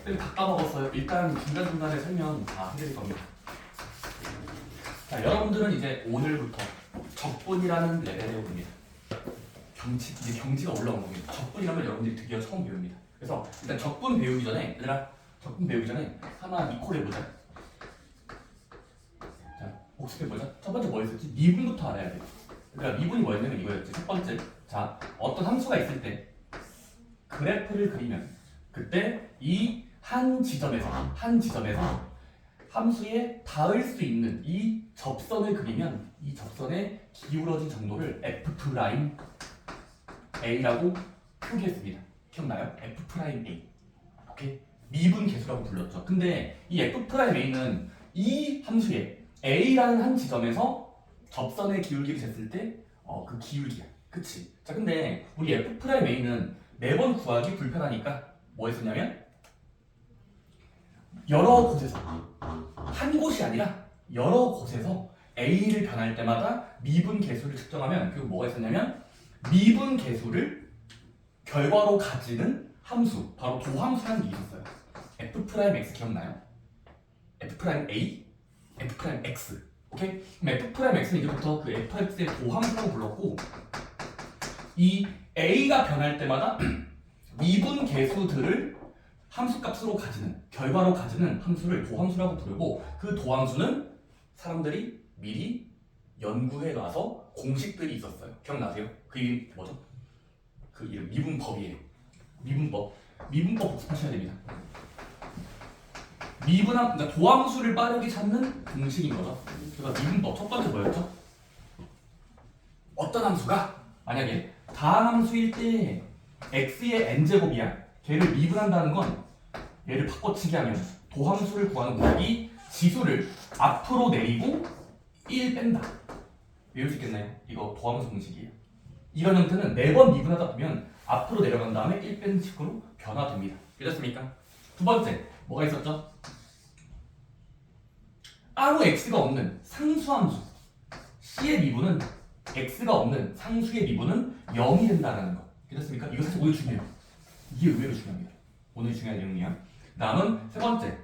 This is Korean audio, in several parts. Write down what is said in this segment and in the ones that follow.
쌤이 다 까먹었어요. 일단 중간중간에 설명 다 해드릴 겁니다. 자, 여러분들은 이제 오늘부터 적분이라는 레벨에 옵니다. 이제 경지가 올라온 겁니다. 적분이라면 여러분들이 드디어 처음 배웁니다. 그래서 일단 적분 배우기 전에, 얘들아, 적분 배우기 전에 하나 리콜 해보자. 자, 복습해보자. 첫 번째 뭐 있었지? 미분부터 알아야 돼. 그러니까 미분이 뭐였냐면 이거였지. 첫 번째, 자, 어떤 함수가 있을 때 그래프를 그리면 그때 이 한 지점에서 함수에 닿을 수 있는 이 접선을 그리면 이 접선의 기울어진 정도를 F'A라고 표기했습니다. 기억나요? F'A. 오케이? 미분 계수라고 불렀죠. 근데 이 F'A는 이 함수에 A라는 한 지점에서 접선의 기울기를 쟀을 때 그 기울기야. 그치? 자, 근데 우리 F'A는 매번 구하기 불편하니까 뭐 했었냐면 여러 곳에서 한 곳이 아니라 여러 곳에서 A를 변할 때마다 미분 계수를 측정하면 그 뭐가 있었냐면 미분 계수를 결과로 가지는 함수, 바로 도함수라는 게 있었어요. F'X 기억나요? F'A, F'X. 오케이? 그럼 F'X는 이제부터 그 Fx의 도함수라고 불렀고, 이 A가 변할 때마다 미분 계수들을 함수값으로 가지는, 결과로 가지는 함수를 도함수라고 부르고, 그 도함수는 사람들이 미리 연구해 놔서 공식들이 있었어요. 기억나세요? 그 이름 뭐죠? 그 이름 미분법이에요. 미분법 복습하셔야 됩니다. 그러니까 도함수를 빠르게 찾는 공식인 거죠. 그래서 미분법 첫 번째 뭐였죠? 어떤 함수가 만약에 다항 함수일 때 x의 n제곱이야. 걔를 미분한다는 건 얘를 바꿔치기 하면 도함수를 구하는 공식이 지수를 앞으로 내리고 1 뺀다. 외울 수 있겠나요? 이거 도함수 공식이에요. 이런 형태는 매번 미분하다 보면 앞으로 내려간 다음에 1 뺀 식으로 변화됩니다. 되셨습니까? 두 번째, 뭐가 있었죠? 아무 x가 없는 상수함수 c의 미분은 x가 없는 상수의 미분은 0이 된다는 거. 되셨습니까? 이거 사실 오늘 중요해요. 이게 의외로 중요합니다. 오늘 중요한 내용이야. 다음은 세 번째.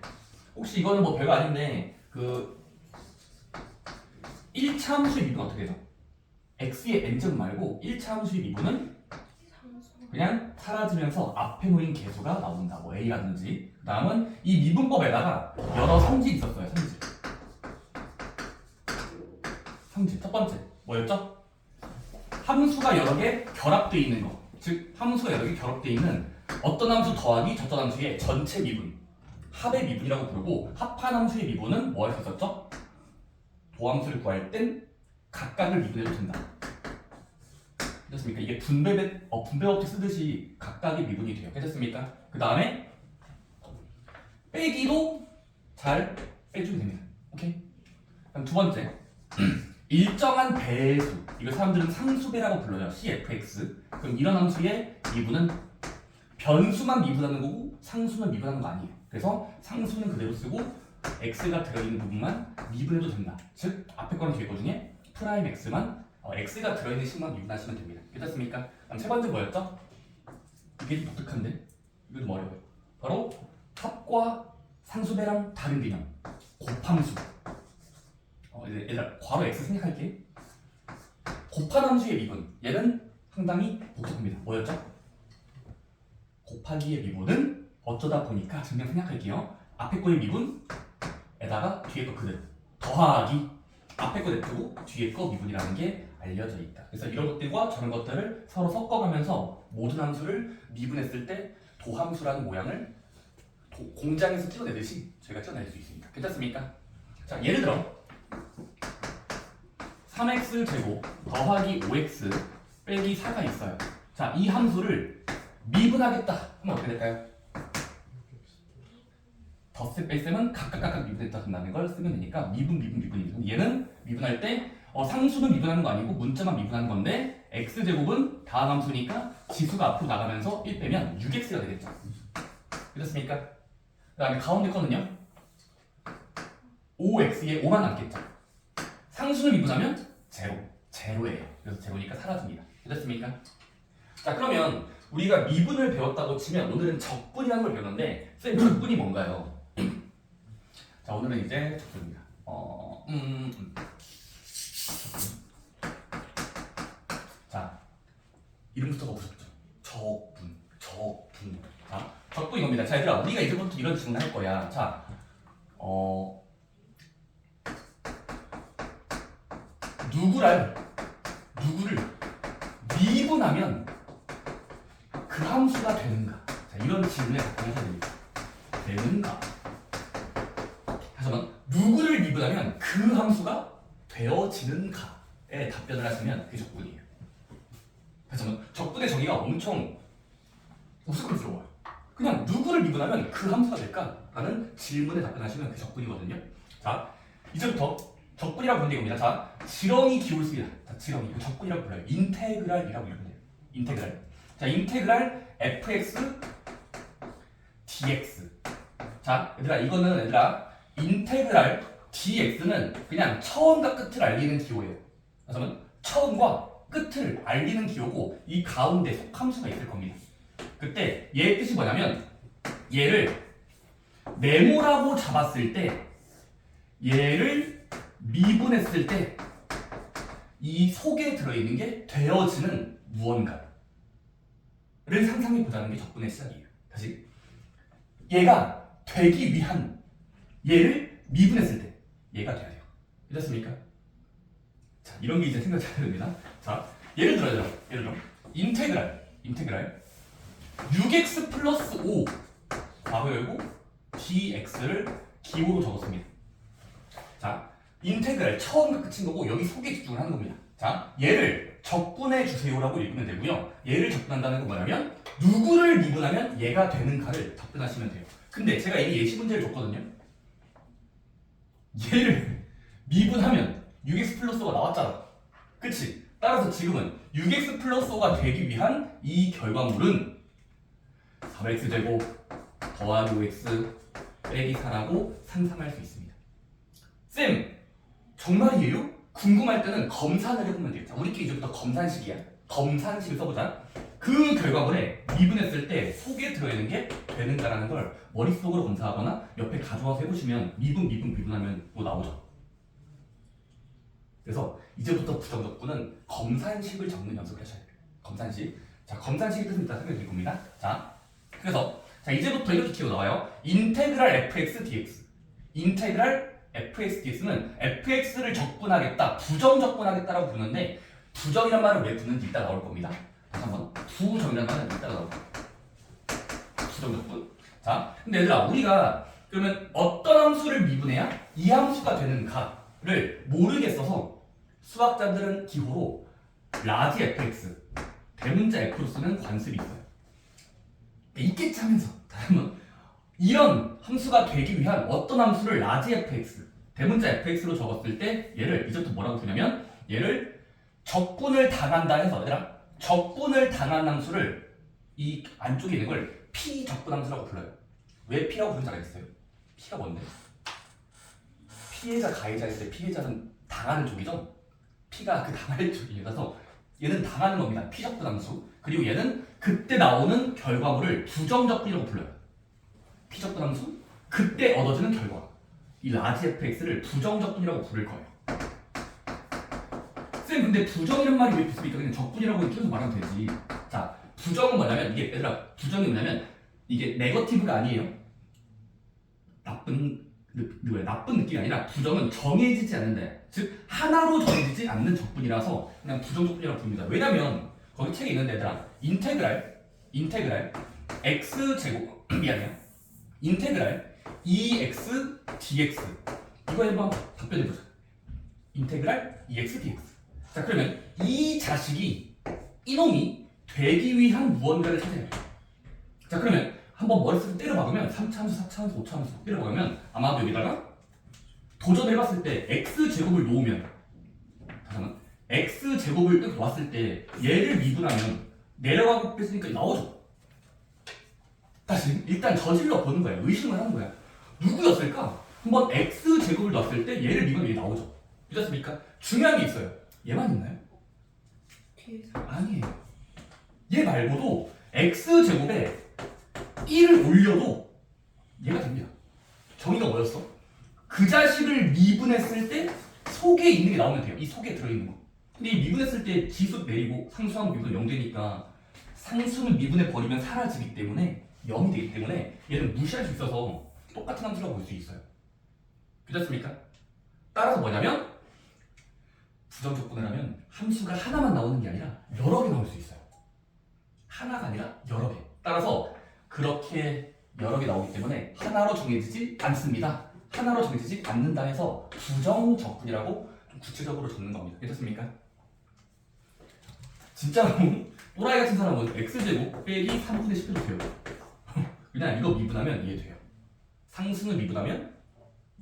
혹시 이거는 뭐 별거 아닌데 그 1차 함수의 미분 어떻게 되죠? x의 n제곱 말고 1차 함수의 미분은 그냥 사라지면서 앞에 놓인 개수가 나온다. 뭐 a라든지. 그 다음은 이 미분법에다가 여러 성질이 있었어요. 성질. 첫 번째 뭐였죠? 함수가 여러 개 결합되어 있는 거. 즉 함수가 여러 개 결합되어 있는 어떤 함수 더하기 저떤 함수의 전체 미분, 합의 미분이라고 부르고, 합한 함수의 미분은 뭐 할 수 있었죠? 도함수를 구할 땐 각각을 미분해도 된다. 됐습니까? 이게 분배법칙 쓰듯이 각각의 미분이 돼요. 됐습니까? 그 다음에 빼기도 잘 빼주면 됩니다. 오케이? 그럼 두 번째, 일정한 배수. 이거 사람들은 상수배라고 불러요. CFX. 그럼 이런 함수의 미분은 변수만 미분하는 거고 상수는 미분하는 거 아니에요. 그래서 상수는 그대로 쓰고 x가 들어있는 부분만 미분해도 된다. 즉 앞에 거랑 뒤에 거 중에 프라임 x만 x가 들어있는 식만 미분하시면 됩니다. 됐습니까? 그럼 세 번째 뭐였죠? 이게 좀 독특한데 이거 좀 어려워요. 바로 합과 상수배랑 다른 개념, 곱함수. 얘들아 괄호 x 생각할게. 곱한 함수의 미분, 얘는 상당히 복잡합니다. 뭐였죠? 곱하기의 미분은 어쩌다 보니까 그냥 생각할게요. 앞에 거의 미분에다가 뒤에 거 그대로 더하기, 앞에 거 냅두고 뒤에 거 미분이라는 게 알려져 있다. 그래서 이런 것들과 저런 것들을 서로 섞어가면서 모든 함수를 미분했을 때 도함수라는 모양을 공장에서 찍어내듯이 저희가 찍어낼 수 있습니다. 괜찮습니까? 자, 예를 들어 3x 제곱 더하기 5x 빼기 4가 있어요. 자, 이 함수를 미분하겠다 하면 어떻게 될까요? 덧셈 뺄셈은 각각 미분했다 된다는 걸 쓰면 되니까 미분입니다. 얘는 미분할 때 상수는 미분하는 거 아니고 문자만 미분하는 건데 x제곱은 다항 함수니까 지수가 앞으로 나가면서 1 빼면 6x가 되겠죠. 그렇습니까? 그 다음에 가운데 거는요 5x에 5만 남겠죠. 상수는 미분하면 제로예요. 그래서 제로니까 사라집니다. 됐습니까? 자, 그러면 우리가 미분을 배웠다고 치면 오늘은 적분이라는 걸 배웠는데 쌤 적분이 뭔가요? 자 오늘은 이제 적분입니다. 자 이름부터가 무섭죠. 적분. 자 적분 이겁니다. 자 얘들아 우리가 이제부터 이런 질문 할 거야. 자 누구를 미분하면 그 함수가 되는가? 자 이런 질문에 답변하셔야 됩니다. 되는가? 하지만 누구를 미분하면 그 함수가 되어지는가에 답변을 하시면 그게 적분이에요. 하지만 적분의 정의가 엄청 우스꽝스러워요. 그냥 누구를 미분하면 그 함수가 될까라는 질문에 답변하시면 그게 적분이거든요. 자 이제부터 적분이라고 부르는 겁니다. 자 지렁이 기울수입니다. 자 지렁이 이거 적분이라고 불러요. 인테그랄이라고 부르요. 인테그랄. 자 인테그랄 fx dx. 자 얘들아 이거는 얘들아 인테그랄 dx는 그냥 처음과 끝을 알리는 기호예요. 그래서 처음과 끝을 알리는 기호고 이 가운데 속함수가 있을 겁니다. 그때 얘의 뜻이 뭐냐면 얘를 네모라고 잡았을 때 얘를 미분했을 때 이 속에 들어있는 게 되어지는 무언가를 상상해 보자는 게 적분의 시작이에요. 다시 얘가 되기 위한 얘를 미분했을 때 얘가 돼야 돼요. 됐습니까? 자 이런 게 이제 생각 잘 해야 됩니다. 자 예를 들어 인테그랄 6x 플러스 5 괄호 열고 dx를 기호로 적었습니다. 자 인테그랄 처음과 끝인 거고 여기 속에 집중을 하는 겁니다. 자 얘를 적분해 주세요라고 읽으면 되고요. 얘를 적분한다는 건 뭐냐면 누구를 미분하면 얘가 되는가를 답변하시면 돼요. 근데 제가 이미 예시 문제를 줬거든요. 얘를 미분하면 6x 플러스 5가 나왔잖아. 그치? 따라서 지금은 6x 플러스 5가 되기 위한 이 결과물은 3x 제곱 더하기 5x 빼기 4라고 상상할 수 있습니다. 쌤! 정말이에요? 궁금할 때는 검산을 해보면 돼요. 자, 우리끼리 이제부터 검산식이야. 검산식을 써보자. 그 결과물에 미분했을 때 속에 들어있는 게 되는가라는 걸 머릿속으로 검사하거나 옆에 가져와서 해보시면 미분하면 뭐 나오죠. 그래서 이제부터 부정적분은 검산식을 적는 연습을 하셔야 돼요. 검산식. 자, 검산식의 뜻은 이따 설명드릴 겁니다. 자, 그래서 자 이제부터 이렇게 기호 나와요. 인테그랄 fx dx. 인테그랄 fx dx는 fx를 적분하겠다, 부정적분하겠다라고 부르는데 부정이란 말을 왜 붙는지 이따 나올 겁니다. 다시 한번 부정이란 말은 이따가 나올 겁니다. 부정적분. 자, 근데 얘들아 우리가 그러면 어떤 함수를 미분해야 이 함수가 되는가를 모르겠어서 수학자들은 기호로 라지 fx 대문자 f로 쓰는 관습이 있어요. 있겠지 하면서 다시 한번 이런 함수가 되기 위한 어떤 함수를 라지 fx 대문자 fx로 적었을 때 얘를 이제부터 뭐라고 부르냐면 얘를 적분을 당한다 해서 얘들아 적분을 당한 함수를 이 안쪽에 있는 걸 p 적분 함수라고 불러요. 왜 p라고 부르는지 알겠어요? p가 뭔데? 피해자 가해자일 때 피해자는 당하는 쪽이죠. p가 그 당할 쪽이라서 얘는 당하는 겁니다. p 적분 함수. 그리고 얘는 그때 나오는 결과물을 부정적분이라고 불러요. 피적분 함수 그때 얻어지는 결과 이 라지 fx를 부정적분이라고 부를 거예요. 쌤 근데 부정이란 말이 왜 비습니까? 그냥 적분이라고 줄여서 말하면 되지. 자 부정은 뭐냐면 이게 얘들아 부정이 뭐냐면 이게 네거티브가 아니에요. 나쁜 느낌이 아니라 부정은 정해지지 않는다. 즉 하나로 정해지지 않는 적분이라서 그냥 부정적분이라고 부릅니다. 왜냐면 거기 책에 있는 얘들아 인테그랄 x 제곱 미안해요. 인테그랄 EX DX 이거 한번 답변해보자. 인테그랄 EX DX. 자 그러면 이 자식이 이놈이 되기 위한 무언가를 찾아야 돼요. 자 그러면 한번 머릿속에 때려박으면 3차함수, 4차함수, 5차함수 때려박으면 아마도 여기다가 도전해봤을 때 X제곱을 놓으면 잠깐만 X제곱을 이렇게 놨을 때 얘를 미분하면 내려가고 뺐으니까 나오죠. 다시 일단 저질러 보는 거야. 의심을 하는 거야. 누구였을까? 한번 x제곱을 놨을 때 얘를 미분하면 얘 나오죠. 믿었습니까? 중요한 게 있어요. 얘만 있나요? 아니에요. 얘 말고도 x제곱에 1을 올려도 얘가 됩니다. 정의가 뭐였어? 그 자식을 미분했을 때 속에 있는 게 나오면 돼요. 이 속에 들어있는 거. 근데 이 미분했을 때 지수 내리고 상수하고 미분 0 되니까 상수는 미분해 버리면 사라지기 때문에 0이 되기 때문에 얘는 무시할 수 있어서 똑같은 함수라고 볼 수 있어요. 괜찮습니까? 따라서 뭐냐면 부정적분을 하면 함수가 하나만 나오는 게 아니라 여러 개 나올 수 있어요. 하나가 아니라 여러 개. 따라서 그렇게 여러 개 나오기 때문에 하나로 정해지지 않습니다. 하나로 정해지지 않는다 해서 부정적분이라고 좀 구체적으로 적는 겁니다. 괜찮습니까? 진짜로 또라이 같은 사람은 x제곱 빼기 3분의 10 해도 돼요. 그냥 이거 미분하면 이해돼요. 상수는 미분하면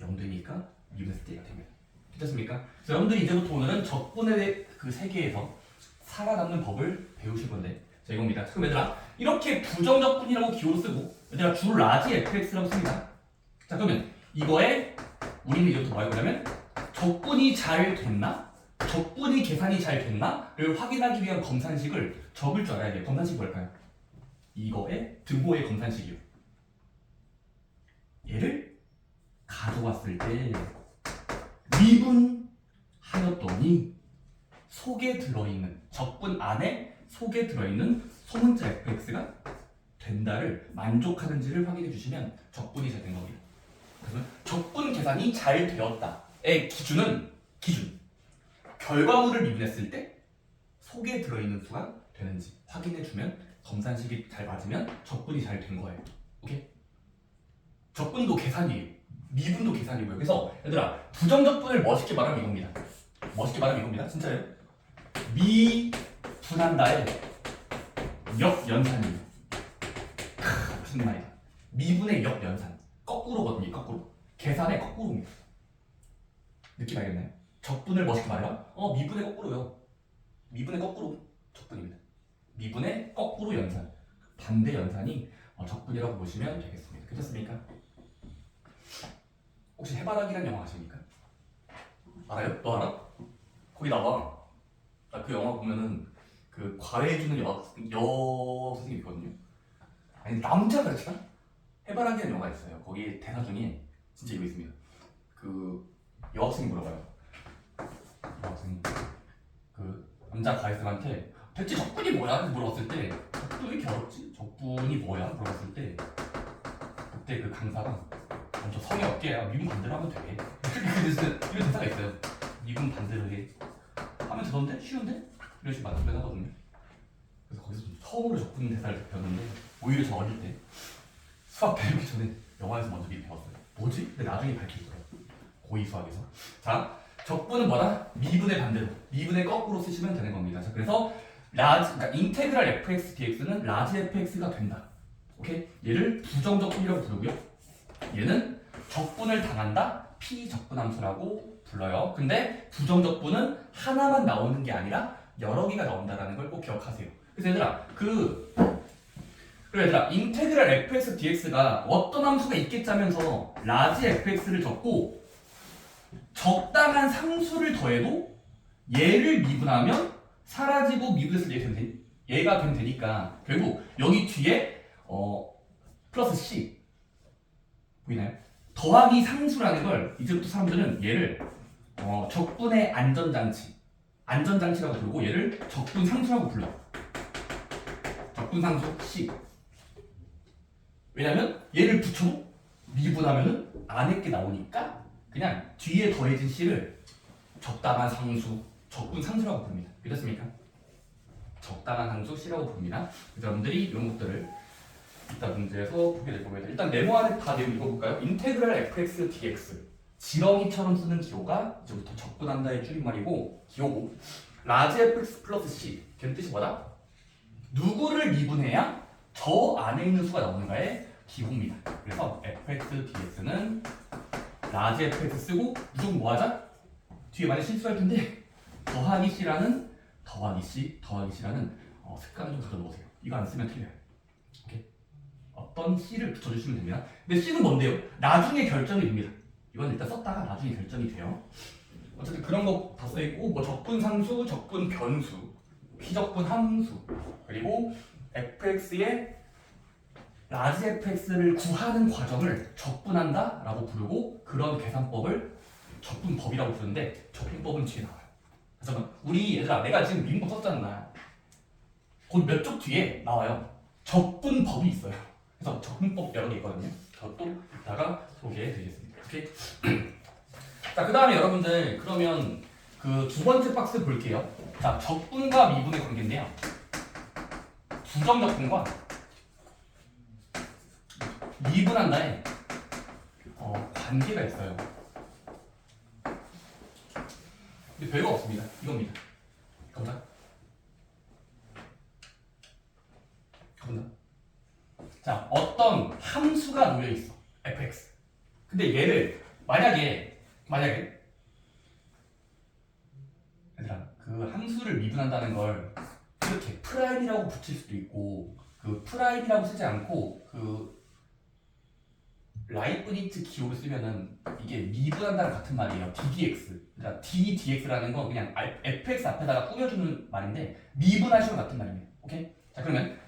0 되니까 미분했을 때 1가 됩니다. 괜찮습니까? 그래서 여러분들이 이제부터 오늘은 적분의 그 세계에서 살아남는 법을 배우실 건데 자 이겁니다. 그럼 얘들아 이렇게 부정적분이라고 기호로 쓰고 얘들아 주로 라지 fx라고 씁니다. 자 그러면 이거에 우리는 이제부터 뭐 할 거냐면 적분이 잘 됐나? 적분이 계산이 잘 됐나?를 확인하기 위한 검산식을 적을 줄 알아야 돼요. 검산식이 뭘까요? 이거의 등호의 검산식이요. 얘를 가져왔을 때 미분하였더니 속에 들어있는 적분 안에 속에 들어있는 소문자 fx가 된다를 만족하는지를 확인해 주시면 적분이 잘 된 겁니다. 그래서 적분 계산이 잘 되었다의 기준 결과물을 미분했을 때 속에 들어있는 수가 되는지 확인해 주면 검산식이 잘 맞으면 적분이 잘 된 거예요. 오케이? 적분도 계산이에요. 미분도 계산이고요. 그래서 얘들아 부정적분을 멋있게 말하면 이겁니다. 멋있게 말하면 이겁니다. 진짜예요. 미분한다의 역연산이에요. 무슨 말이야? 미분의 역연산. 거꾸로거든요. 거꾸로. 계산의 거꾸로입니다. 느낌 알겠나요? 적분을 멋있게 말해봐. 미분의 거꾸로요. 미분의 거꾸로 적분입니다. 미분의 거꾸로 연산. 반대 연산이 적분이라고 보시면 되겠습니다. 괜찮습니까? 혹시 해바라기란 영화 아십니까? 알아요? 너 알아? 거기 나와. 그 영화 보면은 그 과외해주는 여 선생님이 있거든요. 아니 남자 가르치나? 해바라기라는 영화가 있어요. 거기 대사 중에 진짜 이거 있습니다. 그 여학생이 물어봐요. 여학생이 그 남자 과외생한테 대체 적분이 뭐야? 물어봤을 때 적분이 왜 이렇게 어렵지? 적분이 뭐야? 물어봤을 때 그때 그 강사가 저 성의 없게 미분 반대로 하면 돼. 이런 대사가 있어요. 미분 반대로 해. 하면 되던데? 쉬운데? 이런 식으로 하거든요. 그래서 거기서 처음으로 적분 대사를 배웠는데 오히려 저 어릴 때 수학 배우기 전에 영화에서 먼저 미리 배웠어요. 뭐지? 근데 나중에 밝히더라고요. 고2 수학에서. 자, 적분은 뭐다? 미분의 반대로. 미분의 거꾸로 쓰시면 되는 겁니다. 자, 그래서 그러니까 인테그랄 fx dx는 라지 fx가 된다. 오케이? 얘를 부정적분이라고 부르고요. 얘는 적분을 당한다. 피적분함수라고 불러요. 근데 부정적분은 하나만 나오는 게 아니라 여러 개가 나온다는 걸 꼭 기억하세요. 그래서 얘들아 얘들아 인테그랄 fx dx가 어떤 함수가 있겠자면서 라지 fx를 적고 적당한 상수를 더해도 얘를 미분하면 사라지고 미분했을 때 얘가 되면 되니까 결국 여기 뒤에 플러스 c 보이나요? 더하기 상수라는 걸 이제부터 사람들은 얘를 적분의 안전장치라고 부르고 얘를 적분 상수라고 불러. 적분 상수 c. 왜냐면 얘를 붙여도 미분하면은 안에 게 나오니까 그냥 뒤에 더해진 c를 적당한 상수, 적분 상수라고 부릅니다. 그렇습니까? 적당한 상수 c라고 부릅니다. 그래서 여러분들이 이런 것들을 이따 문제에서 보게 될 겁니다. 일단 네모안에 다 내용 읽어볼까요? 인테그랄 fx dx 지렁이처럼 쓰는 기호가 이제부터 적분한다의 줄임말이고 기호고 라지 fx 플러스 c 걔는 뜻이 뭐다? 누구를 미분해야 저 안에 있는 수가 나오는가의 기호입니다. 그래서 fx dx는 라지 fx 쓰고 무조건 뭐 하자? 뒤에 많이 실수할 텐데 더하기 c라는 습관을 좀 가져놓으세요. 이거 안 쓰면 틀려요. 오케이? 어떤 c를 붙여주시면 됩니다. 근데 c는 뭔데요? 나중에 결정이 됩니다. 이건 일단 썼다가 나중에 결정이 돼요. 어쨌든 그런 거 다 써있고 뭐 적분 상수, 적분 변수, 피적분 함수 그리고 fx의 라지 fx를 구하는 과정을 적분한다 라고 부르고 그런 계산법을 적분법이라고 부르는데 적분법은 뒤에 나와요. 그래서 우리 얘들아 내가 지금 미분법 썼잖아. 곧 몇 쪽 뒤에 나와요. 적분법이 있어요. 그래서 적분법 여러 개 있거든요. 저도 이따가 소개해 드리겠습니다. 오케이? 자, 그 다음에 여러분들 그러면 그 두 번째 박스 볼게요. 자, 적분과 미분의 관계인데요. 부정적분과 미분한다에 관계가 있어요. 근데 별거 없습니다. 이겁니다. 감사. 자, 어떤 함수가 놓여 있어. fx. 근데 얘를 만약에 얘들아 그 함수를 미분한다는 걸 이렇게 프라임이라고 붙일 수도 있고 그 프라임이라고 쓰지 않고 그 라이프니츠 기호를 쓰면은 이게 미분한다는 같은 말이에요. ddx. 그러니까 ddx라는 건 그냥 fx 앞에다가 꾸며주는 말인데 미분하시고 같은 말입니다. 오케이? 자, 그러면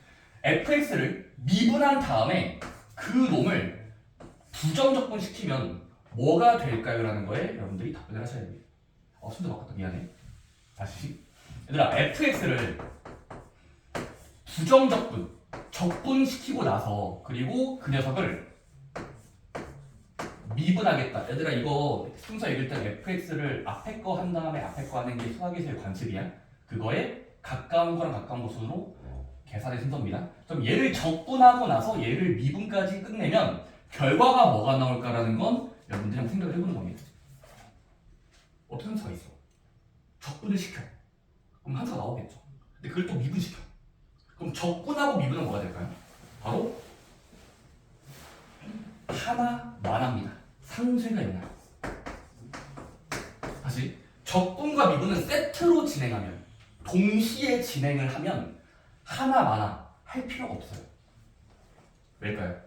fx를 미분한 다음에 그 놈을 부정적분 시키면 뭐가 될까요? 라는 거에 여러분들이 답변을 하셔야 됩니다. 순서 바꿨다. 미안해. 다시. 얘들아, fx를 부정적분, 적분시키고 나서 그리고 그 녀석을 미분하겠다. 얘들아, 이거 순서 읽을 때 fx를 앞에 거 한 다음에 앞에 거 하는 게 수학에서의 관습이야. 그거에 가까운 거랑 가까운 것으로 계산의 순서입니다. 그럼 얘를 적분하고 나서 얘를 미분까지 끝내면 결과가 뭐가 나올까라는 건 여러분들이 한번 생각을 해보는 겁니다. 어떤 함수가 있어? 적분을 시켜. 그럼 함수가 나오겠죠. 근데 그걸 또 미분시켜. 그럼 적분하고 미분은 뭐가 될까요? 바로 하나만 합니다. 상쇄가 있나요? 다시 적분과 미분은 세트로 진행하면 동시에 진행을 하면 하나만 할 필요가 없어요. 왜일까요?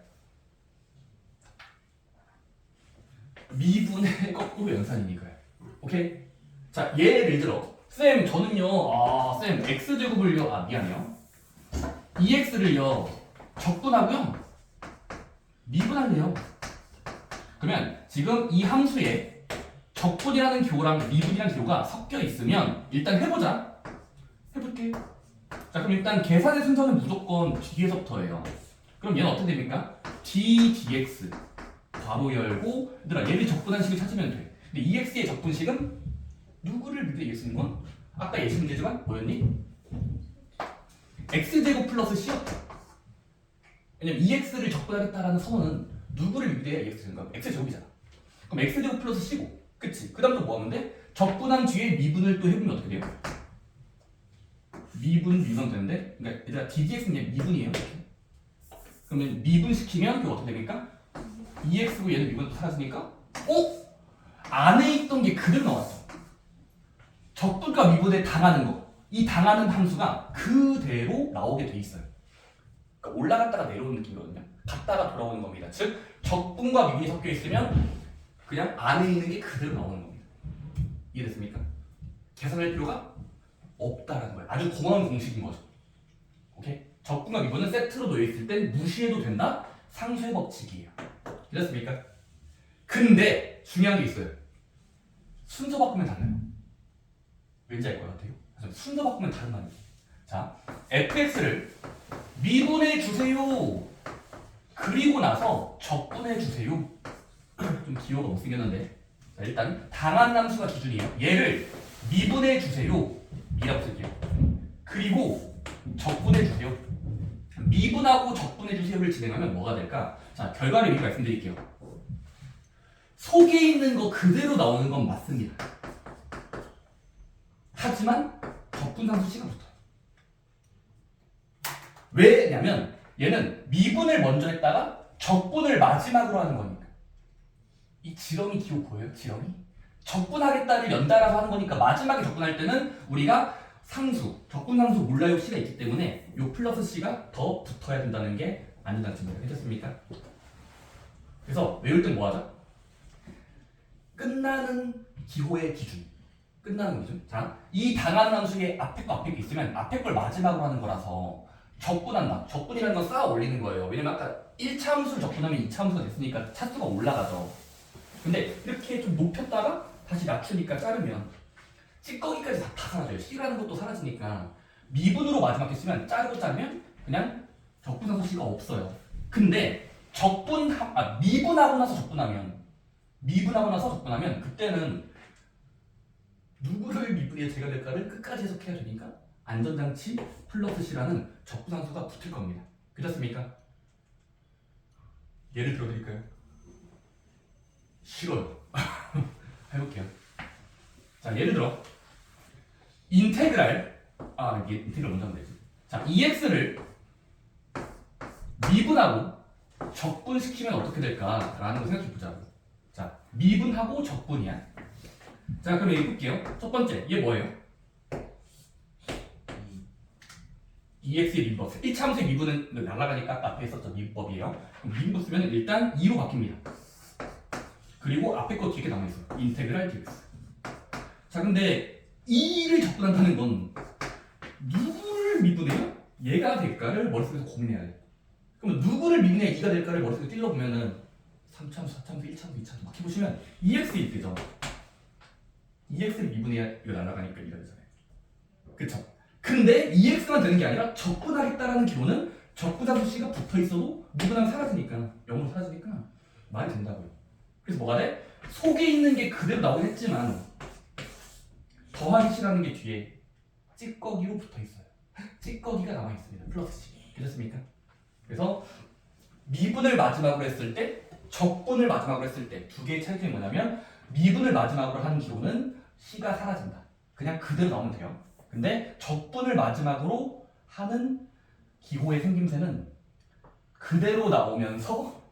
미분의 거꾸로 연산이니까요. 오케이? 자, 예를 들어 쌤 저는요 쌤 x제곱을요 미안해요 2x를요 적분하고요 미분할래요. 그러면 지금 이 함수에 적분이라는 기호랑 미분이라는 기호가 섞여 있으면 일단 해보자. 해볼게. 자, 그럼 일단 계산의 순서는 무조건 뒤에서부터예요. 그럼 얘는 어떻게 됩니까? ddx 괄호 열고 얘들아 얘를 적분한 식을 찾으면 돼. 근데 ex의 적분식은 누구를 미분해 x는 건 아까 예시 문제지만 뭐였니? x제곱 플러스 c였죠. 왜냐면 2x를 적분하겠다라는 선언은 누구를 미분해야 x는 건 x제곱이잖아. 그럼 x제곱 플러스 c고 그치? 그 다음 또 뭐 하면 돼? 적분한 뒤에 미분을 또 해보면 어떻게 돼요? 미분 되는데 그러니까 얘들아 ddx는 그냥 미분이에요. 이렇게. 그러면 미분시키면 그게 어떻게 됩니까? 2x고 얘는 미분 또 사라지니까 안에 있던 게 그대로 나왔어. 적분과 미분에 당하는 거. 이 당하는 함수가 그대로 나오게 돼 있어요. 그러니까 올라갔다가 내려오는 느낌이거든요. 갔다가 돌아오는 겁니다. 즉 적분과 미분이 섞여 있으면 그냥 안에 있는 게 그대로 나오는 겁니다. 이해됐습니까? 계산할 필요가 없다라는 거예요. 아주 고마운 공식인 거죠. 오케이? 적분과 미분은 세트로 놓여 있을 땐 무시해도 된다. 상쇄 법칙이에요. 이해됐습니까? 근데 중요한 게 있어요. 순서 바꾸면 달라요. 왠지 알 것 같아요. 순서 바꾸면 다른 말이에요. 자, fx를 미분해 주세요. 그리고 나서 적분해 주세요. 좀 기호가 못 생겼는데. 자, 일단 당한 함수가 기준이에요. 얘를 미분해 주세요. 미라고 쓸게요. 그리고 적분해 주세요. 미분하고 적분해 주세요를 진행하면 뭐가 될까? 자, 결과를 미리 말씀드릴게요. 속에 있는 거 그대로 나오는 건 맞습니다. 하지만 적분상수 C가 붙어요. 왜냐면 얘는 미분을 먼저 했다가 적분을 마지막으로 하는 거니까. 이 지렁이 기호 보여요? 지렁이? 적분하겠다를 연달아서 하는 거니까 마지막에 적분할 때는 우리가 상수, 적분상수 몰라요 C가 있기 때문에 요 플러스 C가 더 붙어야 된다는 게 안전장치입니다. 괜찮습니까? 그래서 외울 땐 뭐 하죠? 끝나는 기호의 기준. 끝나는 기준. 자, 이 당하는 함수의 앞에 거 있으면 앞에 걸 마지막으로 하는 거라서 적분한다. 적분이라는 건 쌓아 올리는 거예요. 왜냐면 아까 1차 함수를 적분하면 2차 함수가 됐으니까 차수가 올라가죠. 근데 이렇게 좀 높였다가 다시 낮추니까 자르면 찌꺼기까지 다 사라져요. C라는 것도 사라지니까 미분으로 마지막에 쓰면 자르고 자르면 그냥 적분상수 C가 없어요. 근데 미분하고 나서 적분하면 그때는 누구를 미분해야 제가 될까를 끝까지 해석해야 되니까 안전장치 플러스 C라는 적분상수가 붙을 겁니다. 그렇습니까? 예를 들어드릴까요? 싫어요. 해볼게요. 자, 예를 들어 인테그랄 먼저 하면 되지. 자, EX를 미분하고 적분시키면 어떻게 될까라는 거 생각해 보자고. 자, 미분하고 적분이야. 자, 그럼 얘기 볼게요. 첫 번째, 얘 뭐예요? EX의 미분법. 1차 함수의 미분은 날아가니까 아까 앞에 있었죠. 미분법이에요. 그럼 미분법 쓰면 일단 2로 바뀝니다. 그리고 앞에 거 뒤에 남아있어요. 인테그랄 dx. 자, 근데 2를 적분한다는 건 누구를 미분해요? 얘가 될까를 머릿속에서 고민해야 돼. 그럼 누구를 미분해야 2가 될까를 머릿속에 찔러보면은 3차함수, 4차함수, 1차함수, 2차함수 막 해보시면 EX일 때죠. EX를 미분해야 이거 날아가니까 2가 되잖아요. 그쵸? 근데 EX만 되는 게 아니라 적분하겠다라는 기호는 적분함수 C가 붙어있어도 미분하면 사라지니까 0으로 사라지니까 말이 된다고요. 그래서 뭐가 돼? 속에 있는 게 그대로 나오긴 했지만 더하기 C라는 게 뒤에 찌꺼기로 붙어있어요. 찌꺼기가 남아있습니다. 플러스 C. 되셨습니까? 그래서 미분을 마지막으로 했을 때 적분을 마지막으로 했을 때 두 개의 차이점이 뭐냐면 미분을 마지막으로 하는 기호는 C가 사라진다. 그냥 그대로 나오면 돼요. 근데 적분을 마지막으로 하는 기호의 생김새는 그대로 나오면서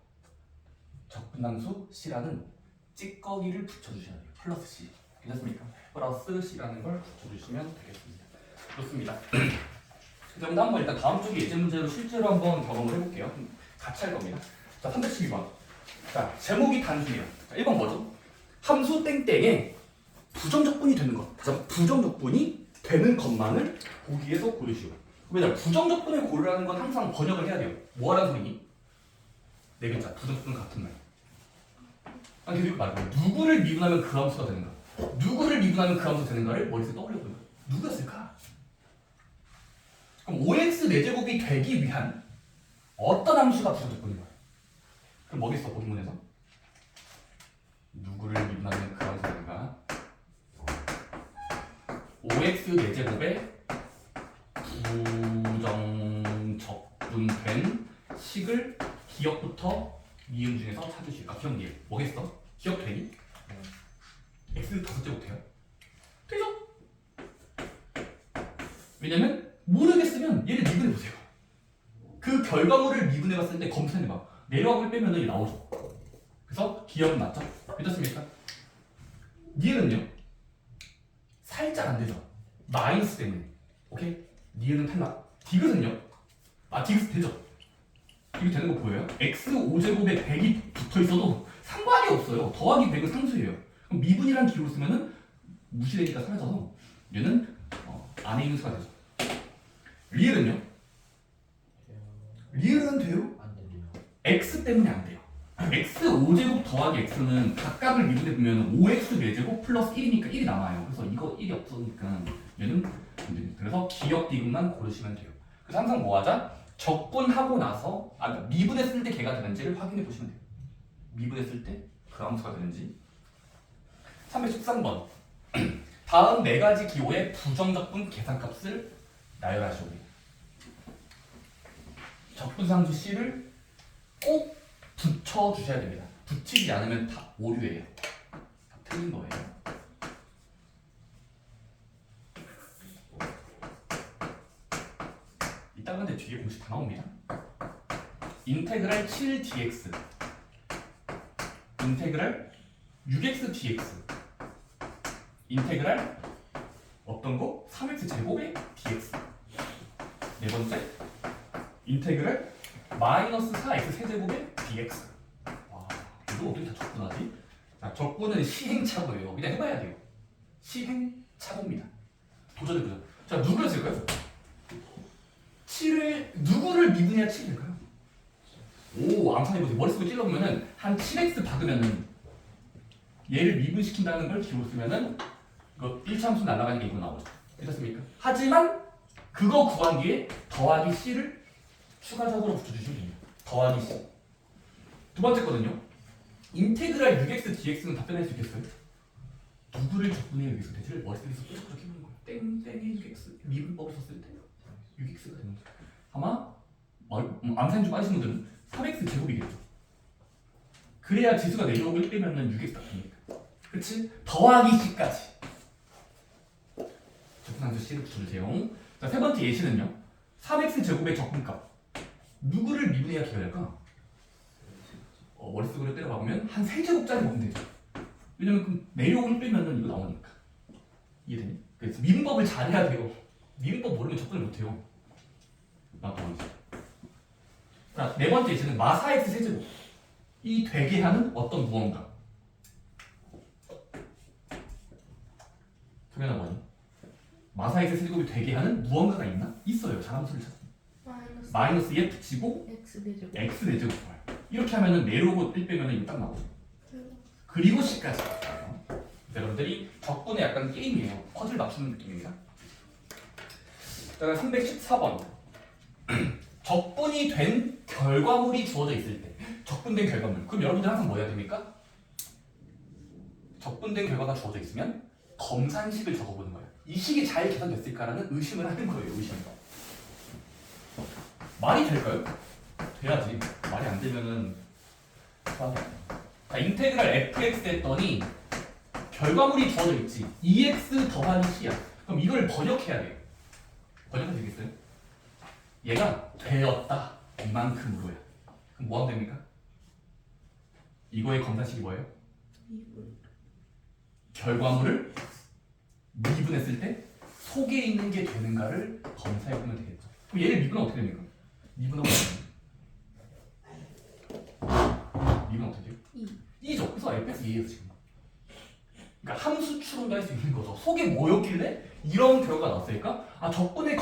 적분함수 C라는 찌꺼기를 붙여주셔야 돼요. 플러스 C. 괜찮습니까? 플러스 C라는 걸 붙여주시면 되겠습니다. 좋습니다. 그 정도 한번 일단 다음 주기 예제 문제로 실제로 한번 경험을 해볼게요. 같이 할 겁니다. 자, 312번. 자, 제목이 단순해요. 자, 1번 뭐죠? 함수 땡땡에 부정적분이 되는 것. 자, 부정적분이 되는 것만을 보기에서 고르시오. 왜냐? 부정적분을 고르라는 건 항상 번역을 해야 돼요. 뭐하라는 소리니? 네 글자. 부정적분 같은 말. 아니, 계속 말해요. 누구를 미분하면 그 함수가 되는가? 누구를 미분하면 그 함수가 되는가를 머릿속에 떠올려보는 거예요. 누구였을까? 그럼 5x 4제곱이 되기 위한 어떤 함수가 부정적분인가요? 그럼 뭐겠어? 본문에서? 누구를 미분하면 그 함수가 되는가? 5x 4제곱에 부정적분된 식을 기억부터 미음 중에서 찾으시오. 아, 기억 미음. 뭐겠어? 기억 되니? x 5제곱 돼요? 되죠? 왜냐면 모르겠으면 얘를 미분해보세요. 그 결과물을 미분해봤을 때 검사해봐. 내려가고 빼면 이게 나오죠. 그래서 기억은 맞죠? 괜찮습니까? 니은은요? 살짝 안 되죠? 마이너스 때문에. 오케이? 니은은 탈락. 디귿은요? 디귿 되죠? 디귿 되는 거 보여요? x 5제곱에 100이 붙어있어도 상관이 없어요. 더하기 100은 상수예요. 그럼 미분이라는 기호를 쓰면은 무시되니까 사라져서 얘는 안에 있는 수가 되죠. 리을은요? 리을은 돼요? 안 되네요. x 때문에 안 돼요. x 5제곱 더하기 x는 각각을 미분해 보면 5x 4제곱 플러스 1이니까 1이 남아요. 그래서 이거 1이 없으니까 얘는 안 됩니다. 그래서 기억 디귿만 고르시면 돼요. 그래서 항상 뭐 하자? 적분하고 나서 그러니까 미분했을 때 걔가 되는지를 확인해 보시면 돼요. 미분했을 때 그 함수가 되는지. 313번. 다음 네 가지 기호의 부정적분 계산값을 나열하시오. 적분상수 C를 꼭 붙여주셔야 됩니다. 붙이지 않으면 다 오류예요. 다 틀린 거예요. 이따 근데 뒤에 공식 다 나옵니다. 인테그랄 7dx 인테그랄 6x dx 인테그랄 어떤 거? 3x 제곱의 dx. 네 번째 인테그랄 마이너스 4x 세제곱의 dx. 와, 이거 어떻게 다 적분하지? 자, 적분은 시행착오예요. 그냥 해봐야 돼요. 시행착오입니다. 도전해보자. 자, 누구였을까요? 누구를 미분해야 7이 될까요? 오, 암산해보세요. 머릿속에 찔러보면은 한 7x 박으면은 얘를 미분시킨다는 걸 기호로 쓰면은 이거 1차함수 날아가는 게 이거 나오죠. 괜찮습니까? 하지만 그거 구한 뒤에 더하기 c를 추가적으로 붙여주시면 됩니다. 더하기 c. 두 번째 거는요. 인테그랄 6x dx는 답변할 수 있겠어요? 누구를 적분해야 6x 대지를 머릿속에서 계속 그렇게 보는 거예요. 땡땡의 6x 미분법을 썼을 때 6x가 되는 거죠. 아마 암산이 좀 빠지신 분들은 3x 제곱이겠죠. 그래야 지수가 내려오고 1 빼면은 6x 답입니까? 그치? 더하기 c까지. 적분함수 c를 붙여주세요. 자, 세 번째 예시는요. 3x 제곱의 적분값. 누구를 미분해야 기억할까? 머릿속으로 때려박으면 한 3제곱짜리 먹으면 되죠. 왜냐면 그럼 내려오고 1 빼면은 이거 나오니까. 이해되니? 그래서 미분법을 잘해야 돼요. 미분법 모르면 적분을 못해요. 자, 네 번째 예시는 마사 x 세제곱. 이 되게 하는 어떤 무언가. 소개나 뭐니? 마사 x 세제곱이 되게 하는 무언가가 있나? 있어요. 자함수를 찾으면. 마이너스에 붙이고 x 4제곱 이렇게 하면은 내려오고 1 빼면은 이거 딱 나오죠. 그리고 c까지. 여러분들이 적분의 약간 게임이에요. 퍼즐 맞추는 느낌입니다. 자, 314번. 적분이 된 결과물이 주어져 있을 때 적분된 결과물. 그럼 여러분들 항상 뭐 해야 됩니까? 적분된 결과가 주어져 있으면 검산식을 적어보는 거예요. 이 식이 잘 계산됐을까라는 의심을 하는 거예요. 의심. 말이 될까요? 돼야지. 말이 안 되면은 자, 인테그랄 fx 했더니 결과물이 주어져 있지. 2x 더하기 c야. 그럼 이걸 번역해야 돼요. 번역해도 되겠어요? 얘가 되었다. 이만큼으로야. 그럼 뭐 하면 됩니까? 이거의 검산식이 뭐예요? 결과물을 미분했을 때 속에 있는 게 되는가를 검사해보면 되겠죠. 그럼 얘를 미분하면 어떻게 됩니까? 미분하면 어떻게 돼요? 2죠. 그래서 fx 2예요 지금. 그러니까 함수 추론도 할 수 있는 거죠. 속에 뭐였길래 이런 결과가 나왔을까? 아, 적분의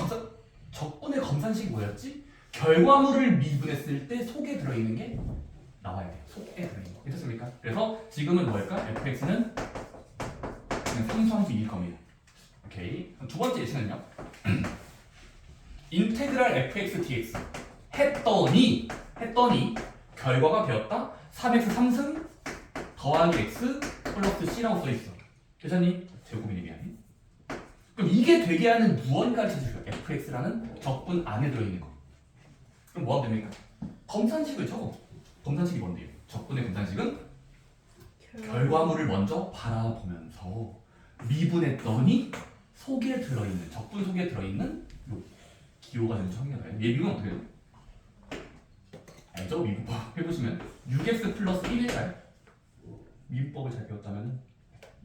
검산식이 뭐였지? 결과물을 미분했을 때 속에 들어있는 게 나와야 돼요. 속에 들어있는 거. 괜찮습니까? 그래서 지금은 뭘까? fx는 그냥 상수함수 2일 겁니다. 오케이. 두 번째 예시는요. 인테그랄 fx dx 했더니 결과가 되었다. 3x 3승 더하기 x 플러스 c라고 써있어. 계산이 제곱이네 미안해. 그럼 이게 되게 하는 무언가를 찾으실 거예요. fx라는 적분 안에 들어있는 거. 그럼 뭐 하면 됩니까? 검산식을 적어. 검산식이 뭔데요? 적분의 검산식은 결과물을 먼저 바라보면서 미분했더니 속에 들어있는 적분 속에 들어있는 요 기호가 되는 청이가 나요. 얘 미분 어떻게 해요? 알죠? 미분법 해보시면 6x 플러스 1일까요? 미분법을 잘 배웠다면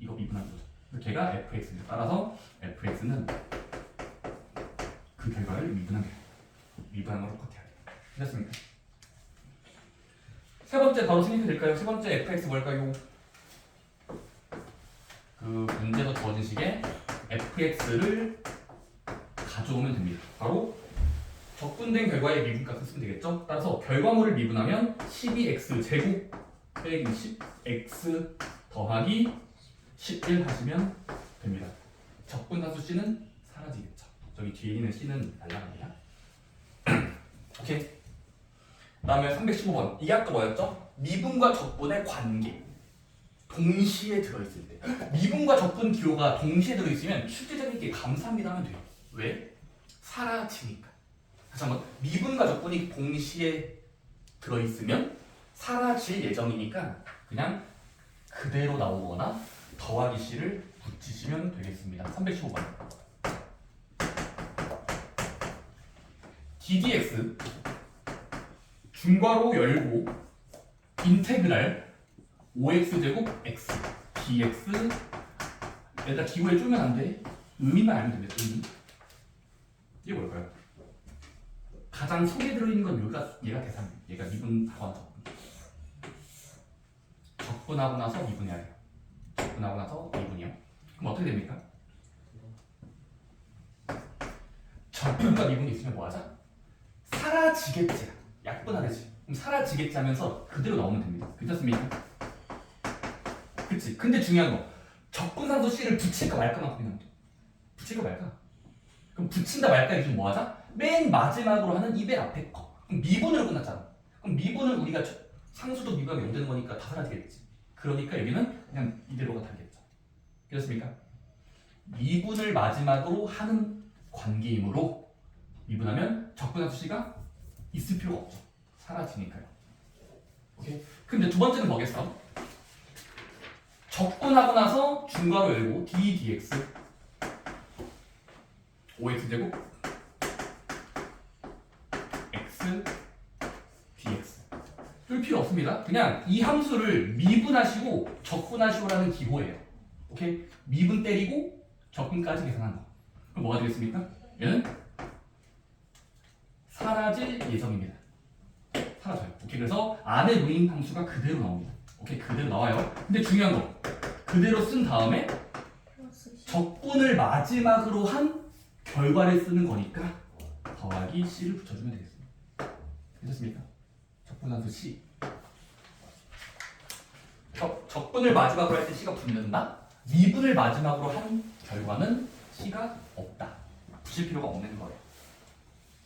이거 미분하는 거죠. 걔가 fx입니다. 따라서 fx는 그 결과를 미분하는 걸로 똑같아야 돼요. 됐습니까? 세 번째 바로 생각해 될까요? 세 번째 fx 뭘까요? 그 문제에서 주어진 식의 fx를 가져오면 됩니다. 바로 적분된 결과의 미분값을 쓰면 되겠죠? 따라서 결과물을 미분하면 12x 제곱 빼기 10x 더하기 11 하시면 됩니다. 적분함수 c는 사라지겠죠. 저기 뒤에 있는 c는 날라갑니다. 오케이. 그 다음에 315번. 이게 아까 뭐였죠? 미분과 적분의 관계. 동시에 들어있을 때. 미분과 적분 기호가 동시에 들어있으면 출제자님께 감사합니다 하면 돼요. 왜? 사라지니까. 다시 한번. 미분과 적분이 동시에 들어있으면 사라질 예정이니까 그냥 그대로 나오거나 더하기 c를 붙이시면 되겠습니다. 315번. ddx 중괄호 열고 인테그랄 5x제곱 x dx 얘들아 기호에 쪼면 안 돼. 의미만 알면 됩니다. 의미. 이게 뭘까요? 가장 속에 들어있는 건 얘가 계산. 얘가 미분하거나 적분하고 나서 미분해야 돼요. 적분하고 나서 미분이요. 그럼 어떻게 됩니까? 적분과 미분이 있으면 뭐 하자? 사라지겠지. 약분하겠지. 그럼 사라지겠지 하면서 그대로 나오면 됩니다. 괜찮습니까? 그치? 근데 중요한 거 적분산소 C를 붙일까 말까만 고민하면 돼. 붙일까 말까? 그럼 붙인다 말까 기준 뭐 하자? 맨 마지막으로 하는 이 맨 앞에 거. 그럼 미분으로 끝났잖아. 그럼 미분은 우리가 상수도 미분하면 0 되는 거니까 다 사라지겠지. 그러니까 여기는 그냥 이대로가 다르겠죠. 그렇습니까? 미분을 마지막으로 하는 관계이므로 미분하면 적분산소 C가 있을 필요가 없죠. 사라지니까요. 오케이? 근데 두 번째는 뭐겠어? 적분하고 나서 중괄호 열고 d dx 5x제곱 x dx 줄 필요 없습니다. 그냥 이 함수를 미분하시고 적분하시고라는 기호예요. 오케이? 미분 때리고 적분까지 계산한 거. 그럼 뭐가 되겠습니까? 얘는 사라질 예정입니다. 사라져요. 오케이? 그래서 안에 놓인 함수가 그대로 나옵니다. 오케이? 그대로 나와요. 근데 중요한 거 그대로 쓴 다음에 적분을 마지막으로 한 결과를 쓰는 거니까 더하기 C를 붙여주면 되겠습니다. 괜찮습니까? 적분산수 C. 적분을 마지막으로 할 때 C가 붙는다. 미분을 마지막으로 한 결과는 C가 없다. 붙일 필요가 없는 거예요.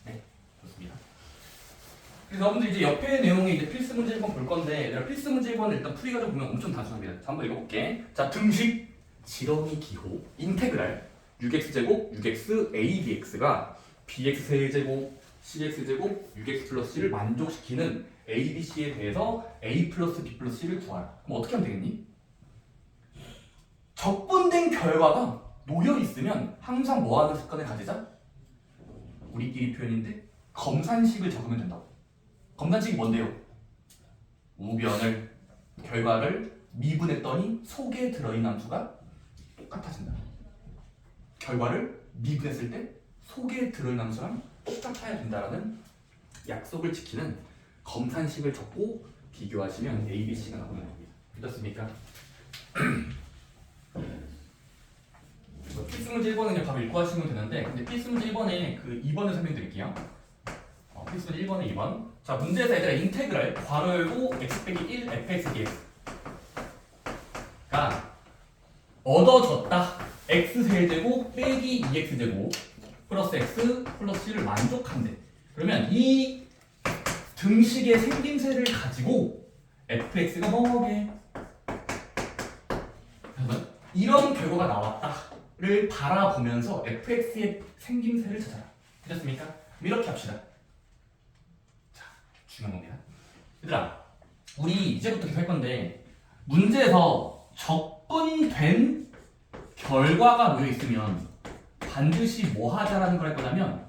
네, 좋습니다. 그래서 여러분들 이제 옆에 내용에 이제 필수 문제 1번 볼 건데, 내가 필수 문제 1번을 일단 풀이가지고 보면 엄청 단순합니다. 자, 한번 읽어볼게. 자, 등식 지렁이 기호 인테그랄 6x제곱 6x a dx가 bx 세제곱 cx제곱 6x 플러스 c를 만족시키는 a, b, c에 대해서 a 플러스 b 플러스 c를 구하라. 그럼 어떻게 하면 되겠니? 적분된 결과가 놓여 있으면 항상 뭐 하는 습관을 가지자? 우리끼리 표현인데 검산식을 적으면 된다고. 검산식이 뭔데요? 우변을 결과를 미분했더니 속에 들어있는 함수가 똑같아진다. 결과를 미분했을 때 속에 들어있는 함수랑 똑같아야 된다라는 약속을 지키는 검산식을 적고 비교하시면 A, B, C가 나오는 겁니다. 믿었습니까? 필수 문제 1번은 그냥 바로 읽고 하시면 되는데, 근데 필수 문제 1번에 그 2번을 설명드릴게요. 필수 문제 1번에 2번. 자, 문제에서 얘들아 인테그랄 괄호 열고 x 빼기 1 fx dx가 얻어졌다. x 세제곱 빼기 2x제곱 플러스 x 플러스 c를 만족한대. 그러면 이 등식의 생김새를 가지고 fx가 뭐게? 이런 결과가 나왔다를 바라보면서 fx의 생김새를 찾아라. 되셨습니까? 이렇게 합시다. 자, 중요한 겁니다. 얘들아, 우리 이제부터 계속 할 건데 문제에서 적분된 결과가 놓여 있으면 반드시 뭐 하자라는 걸 할 거냐면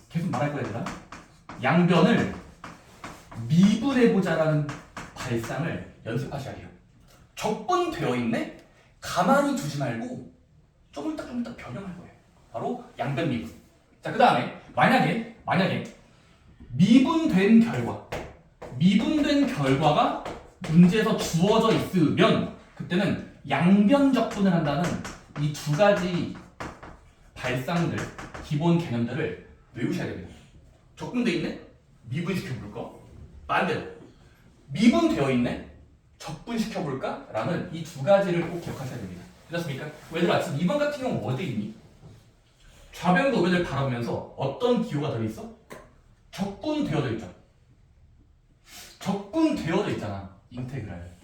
계속 말할 거야, 얘들아. 양변을 미분해보자라는 발상을 연습하셔야 해요. 적분되어 있네? 가만히 두지 말고 쪼물딱쪼물딱 변형할 거예요. 바로 양변 미분. 자, 그 다음에 만약에 미분된 결과가 문제에서 주어져 있으면 그때는 양변 적분을 한다는 이 두 가지 발상들, 기본 개념들을 외우셔야 됩니다. 적분돼 있네? 미분시켜볼까? 반대로 미분되어 있네? 적분시켜볼까? 라는 이 두 가지를 꼭 기억하셔야 됩니다. 됐습니까? 얘들아, 지금 2번 같은 경우는 어디에 있니? 좌변과 우변을 바라보면서 어떤 기호가 들어있어? 적분되어져 있죠. 적분되어져 있잖아. 인테그랄.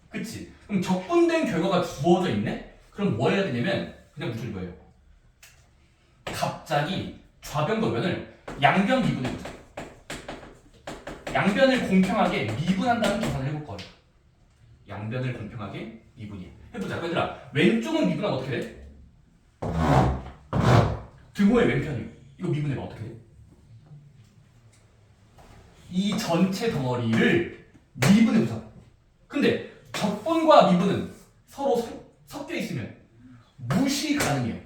그치? 그럼 적분된 결과가 주어져 있네? 그럼 뭐 해야 되냐면 그냥 무슨 거예요? 갑자기 좌변과 우변을 양변 미분해보자. 양변을 공평하게 미분한다는 계산을 해볼 거예요. 양변을 공평하게 미분이 해보자. 얘들아, 왼쪽은 미분하면 어떻게 돼? 등호의 왼편이요. 이거 미분해봐. 어떻게 돼? 이 전체 덩어리를 미분해보자. 근데 적분과 미분은 서로 섞여 있으면 무시 가능해요.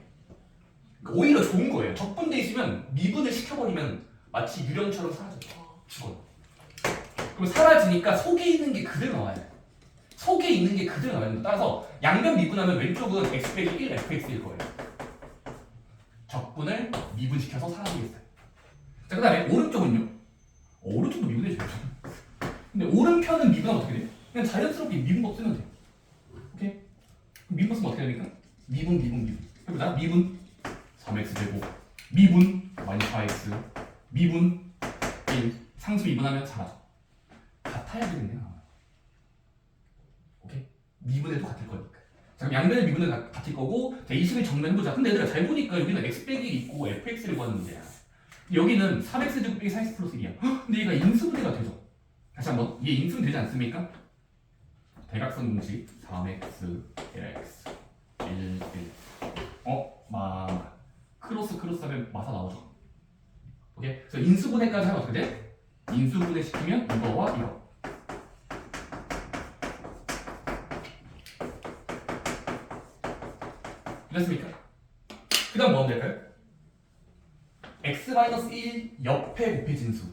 그러니까 오히려 좋은 거예요. 적분돼 있으면 미분을 시켜버리면 마치 유령처럼 사라져요. 죽어요. 그럼 사라지니까 속에 있는 게 그대로 나와야 돼. 속에 있는 게 그대로 나와야 된다. 따라서 양변 미분하면 왼쪽은 x 빼기 1 fx일 거예요. 적분을 미분시켜서 사라지겠어요. 자, 그 다음에 오른쪽은요. 오른쪽도 미분해줘요. 근데 오른편은 미분하면 어떻게 돼요? 그냥 자연스럽게 미분법 쓰면 돼요. 오케이? 미분 쓰면 어떻게 되니까? 미분. 해보자. 미분 3x 제곱, 미분 마이너스 4x, 미분 1. 상수 미분하면 사라져. 같아야 되겠네요. 오케이? 미분해도 같을 거니까. 자, 그럼 양변의 미분은 같을 거고, 자, 이 식을 정리해보자. 근데 얘들아 잘 보니까 여기는 x 빼기 1 있고 fx를 구하는 문제야. 여기는 3x 제곱 빼기 4x 플러스 1이야. 근데 얘가 인수분해가 되죠. 다시 한번, 얘 인수분 되지 않습니까? 대각선 공식 3x, x, 1, 1. 크로스 하면 마사 나오죠. 오케이? 그래서 인수분해까지 하면 어떻게 돼? 인수분해 시키면 이거와 이거. 됐습니까? 그 다음 뭐 하면 될까요? x-1 옆에 곱해진 수,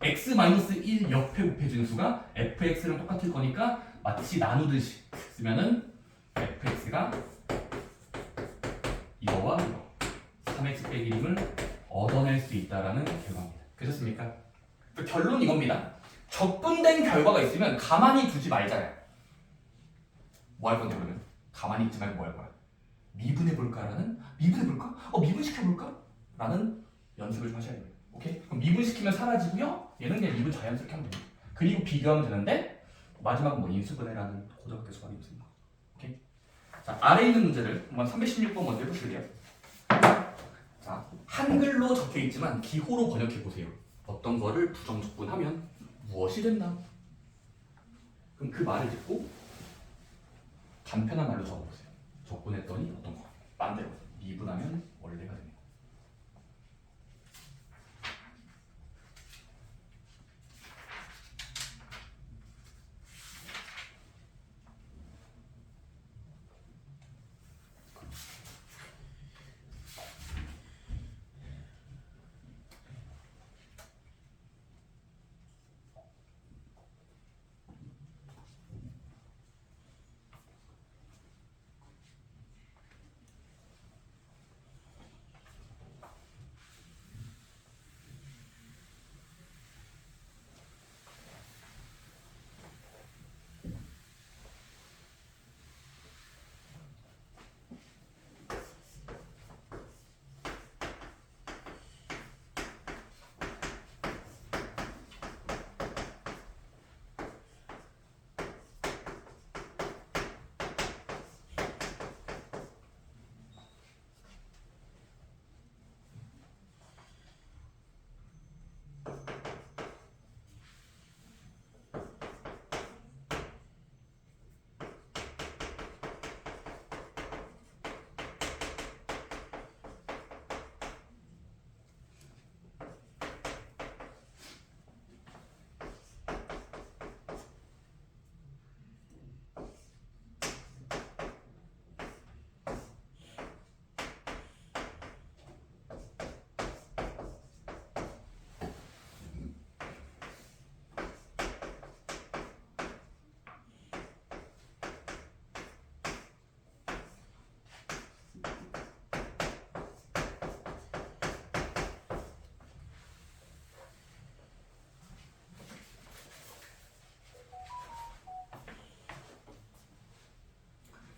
x-1 옆에 곱해진 수가 fx랑 똑같을 거니까 마치 나누듯이 쓰면은 fx가 이거와 이거 3x 빼기 1을 얻어낼 수 있다라는 결과입니다. 되셨습니까? 결론 이겁니다. 적분된 결과가 있으면 가만히 두지 말자요. 뭐 할 건데 그러면? 가만히 있지 말고 뭐 할 거야? 미분해볼까? 미분시켜볼까? 라는 연습을 좀 하셔야 돼요. 오케이? 그럼 미분시키면 사라지고요. 얘는 그냥 미분 자연스럽게 하면 됩니다. 그리고 비교하면 되는데 마지막은 뭐 인수분해라는 고정학교 수학이 있습니다. 오케이? 자, 아래에 있는 문제를 한번 316번 먼저 해보실게요. 자, 한글로 적혀 있지만 기호로 번역해 보세요. 어떤 거를 부정적분하면 무엇이 된다? 그럼 그 말을 듣고 간편한 말로 적어보세요. 적분했더니 어떤 거? 반대로 미분하면 원래가 됩니다.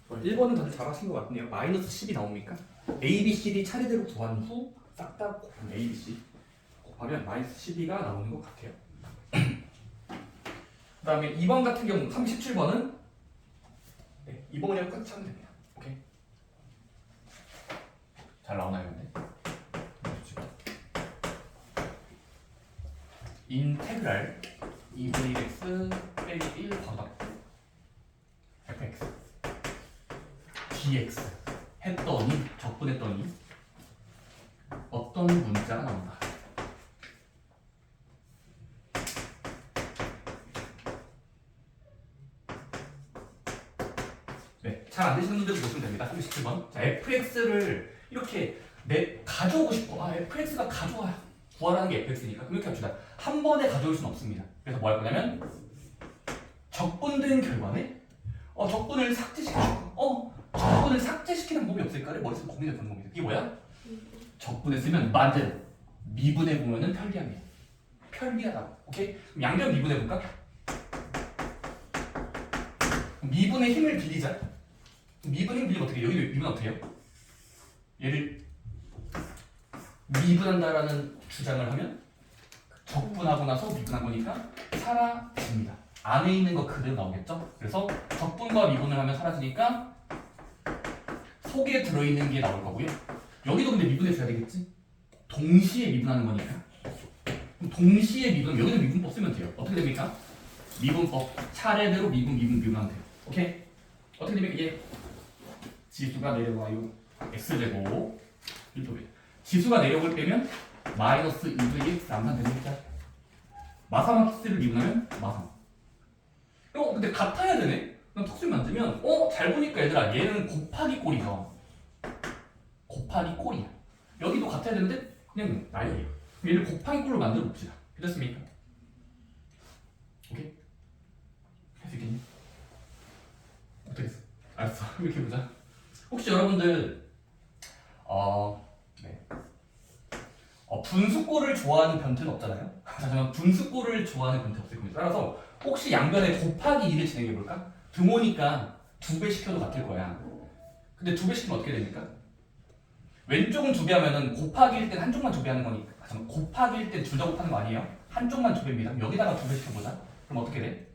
자, 1번은 다들 잘하신 것 같네요. 마이너스 10이 나옵니까? A, B, C, D 차례대로 구한 후 싹 다 곱하면 A, B, C 곱하면 마이너스 12가 나오는 것 같아요. 그 다음에 2번 같은 경우 37번은 2번 그냥 끝 하면 됩니다. 오케이? 잘 나오나요 근데? 인테그랄 2분의 1x 빼기 1 바로 fx dx 했더니 적분했더니 어떤 문자가 나온다. 네, 잘 안 되시는 분들 보시면 됩니다. 37번. 자, fx를 이렇게 가져오고 싶어. fx가 가져와. 구하라는 게 fx니까. 그럼 이렇게 합시다. 한 번에 가져올 수는 없습니다. 그래서 뭐 할 거냐면 적분된 결과는 적분을 삭제시키고 적분을 삭제시키는 법이 없을까를 머릿속에 고민해 보는 겁니다. 이게 뭐야? 적분했으면 반대로 미분해 보면은 편리합니다. 편리하다고. 오케이? 그럼 양변 미분해 볼까? 미분의 힘을 빌리자. 미분의 힘 빌리면 어떻게 해요? 여기 미분 어떻게 해요? 얘를 미분한다라는 주장을 하면 적분하고 나서 미분한 거니까 사라집니다. 안에 있는 거 그대로 나오겠죠? 그래서 적분과 미분을 하면 사라지니까 속에 들어있는 게 나올 거고요. 여기도 근데 미분해줘야 되겠지? 동시에 미분하는 거니까. 동시에 미분, 여기는 미분법 쓰면 돼요. 어떻게 됩니까? 미분법 차례대로 미분하면 돼요. 오케이? 어떻게 되면 이게 지수가 내려와요. x제곱 1도에 지수가 내려올 때면 마이너스 2x 암산 되니까 마삼과 x를 미분하면 마삼. 근데 같아야 되네? 그럼 턱수를 만들면 잘 보니까 얘들아 얘는 곱하기 꼴이죠. 곱하기 꼴이야. 여기도 같아야 되는데 그냥 나열이에요. 얘를 곱하기 꼴로 만들어 봅시다. 됐습니까? 오케이? 할 수 있겠니? 어떻겠어? 알았어. 이렇게 보자. 혹시 여러분들 분수꼴을 좋아하는 변태는 없잖아요? 잠깐만, 분수꼴을 좋아하는 변태 없을 겁니다. 따라서 혹시 양변에 곱하기 2를 진행해볼까? 등호니까 2배 시켜도 같을 거야. 근데 2배 시키면 어떻게 됩니까? 왼쪽은 2배 하면은 곱하기일 땐 한쪽만 2배 하는 거니까. 잠깐만, 곱하기일 땐 둘 다 곱하는 거 아니에요? 한쪽만 2배입니다. 여기다가 2배 시켜보자. 그럼 어떻게 돼?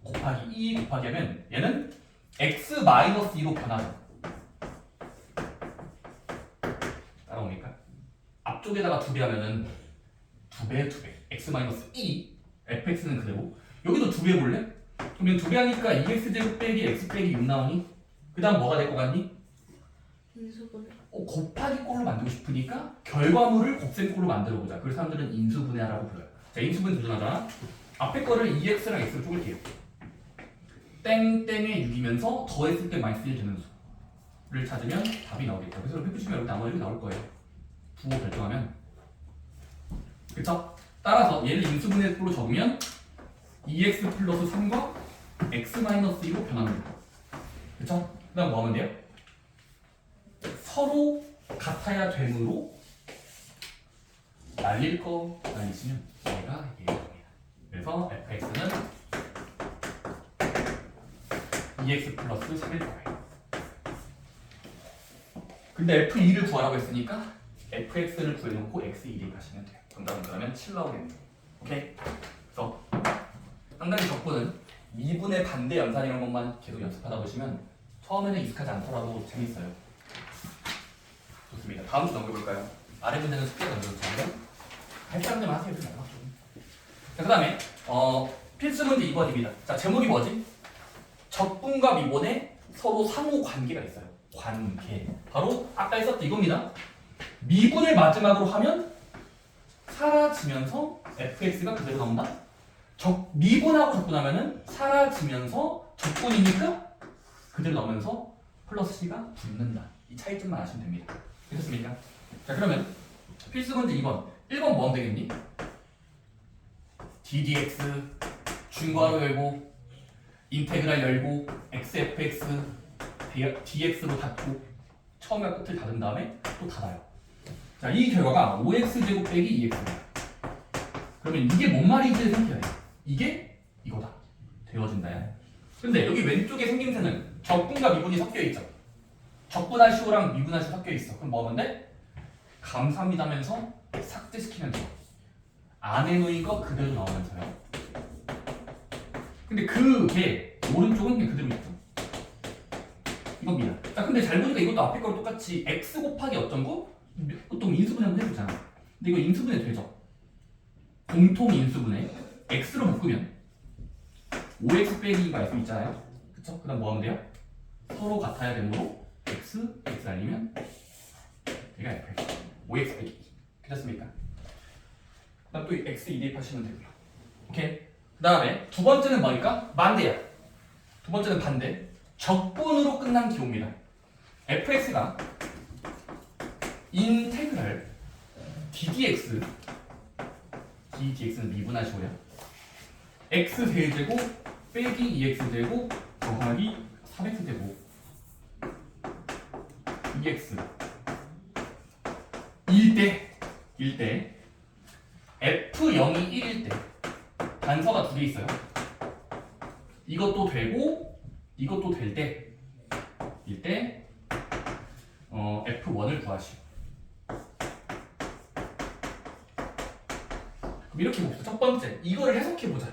곱하기 2 곱하기 하면 얘는 x-2로 변하죠. 따라옵니까? 앞쪽에다가 2배 하면은 2배 x-2 fx는 그대로. 여기도 2배 해볼래? 그러면 2배 하니까 2x제곱 빼기 x 빼기 6 나오니? 그 다음 뭐가 될 것 같니? 인수분해. 곱하기 꼴로 만들고 싶으니까 결과물을 곱셈꼴로 만들어보자. 그래서 사람들은 인수분해라고 불러요. 자, 인수분해 도전하자. 앞에 거를 2x랑 x로 쪼갤게요. 땡땡의 6이면서 더했을 때 마이너스 1 되는 수를 찾으면 답이 나오겠죠. 그래서 펴주시면 여기 나머지 나올 거예요. 부호 결정하면. 그쵸? 따라서 얘를 인수분해꼴로 적으면 2x 플러스 3과 x 마이너스 2로 변합니다. 그쵸? 그 다음 뭐 하면 돼요? 서로 같아야 되므로 날릴 거 날리시면 얘가 얘입니다. 그래서 fx는 2x 플러스 3일 거예요. 근데 f2를 구하라고 했으니까 fx를 구해놓고 x2 대입하시면 돼요. 정답은 그러면 7 나오겠네요. 오케이? 그래서 상당히 적분은 미분의 반대 연산이라는 것만 계속 연습하다 보시면 처음에는 익숙하지 않더라도 재밌어요. 좋습니다. 다음 주 넘겨볼까요? 아래 문제는 숙제 넘겨볼까요? 할 사람들만 하세요. 자, 그 다음에 필수 문제 2번입니다. 자, 제목이 뭐지? 적분과 미분에 서로 상호 관계가 있어요. 관계. 바로 아까 했었던 이겁니다. 미분을 마지막으로 하면 사라지면서 fx가 그대로 나온다. 미분하고 적분하면은 사라지면서 적분이니까 그대로 나오면서 플러스 c가 붙는다. 이 차이점만 아시면 됩니다. 됐습니까? 자, 그러면 필수 문제 2번. 1번 뭐 하면 되겠니? ddx 중괄호 열고 인테그랄 열고 xfx dx로 닫고 처음과 끝을 닫은 다음에 또 닫아요. 자, 이 결과가 5x제곱 빼기 2x다. 그러면 이게 뭔 말인지 생각해야 돼. 이게 이거다. 되어진다. 근데 여기 왼쪽에 생김새는 적분과 미분이 섞여 있죠. 적분하시오랑 미분하시오 섞여 있어. 그럼 뭐 하면 돼? 감사합니다면서 삭제시키면 돼. 안에 놓인 거 그대로 나오면서요. 근데 그게 오른쪽은 그냥 그대로 있죠. 이겁니다. 자, 근데 잘 보니까 이것도 앞에 거랑 똑같이 x 곱하기 어떤 거? 보통 인수분해 한번 해보잖아. 근데 이거 인수분해 되죠? 공통 인수분해 x로 묶으면 5x 빼기가 있 있잖아요. 그쵸? 그 다음 뭐 하면 돼요? 서로 같아야 되므로 x 알리면 얘가 fx 5x 빼기 괜찮습니까? 그 다음 또 x 2 대입하시면 되고요. 오케이? 그 다음에 두 번째는 뭐니까? 반대야. 두 번째는 반대. 적분으로 끝난 기호입니다. fx가 인테그랄 ddx는 미분하시고요. x 세제곱 빼기 2x제곱 더하기 3x제곱 2x 1대 일 때 F0이 1일 때 단서가 두 개 있어요. 이것도 되고 이것도 될 때일 때 F1을 구하시오. 그럼 이렇게 봅시다. 첫 번째, 이거를 해석해보자.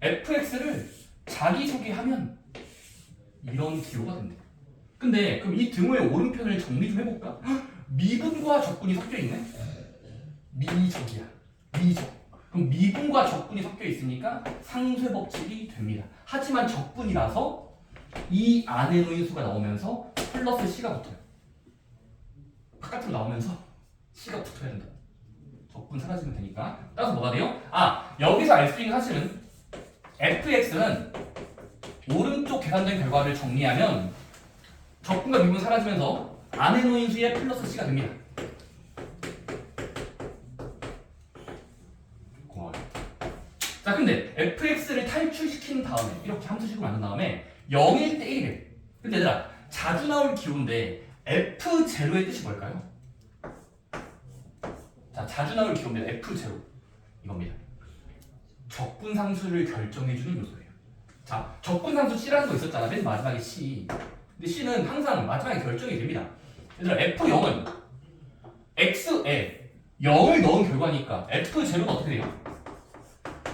fx를 자기소개하면 이런 기호가 된대. 근데 그럼 이 등호의 오른편을 정리 좀 해볼까? 미분과 적분이 섞여있네? 미적이야. 미적. 그럼 미분과 적분이 섞여있으니까 상쇄 법칙이 됩니다. 하지만 적분이라서 이 안에 놓인 수가 나오면서 플러스 c가 붙어요. 바깥으로 나오면서 c가 붙어야 된다. 적분 사라지면 되니까. 따라서 뭐가 돼요? 여기서 알 수 있는 사실은 fx는 오른쪽 계산된 결과를 정리하면 적분과 미분 사라지면서 안에 놓인 수의 플러스 c가 됩니다. 고마워요. 자, 근데 fx를 탈출시킨 다음에 이렇게 함수식으로 만든 다음에 0일 때 1이래. 근데 얘들아, 자주 나올 기호인데 f0의 뜻이 뭘까요? 자, 자주 나올 기호인데 f0 이겁니다. 적분상수를 결정해주는 요소예요. 자, 적분상수 c라는 거 있었잖아. 맨 마지막에 c. 근데 c는 항상 마지막에 결정이 됩니다. 얘들아, f0은 x에 0을 넣은 결과니까 f0는 어떻게 돼요?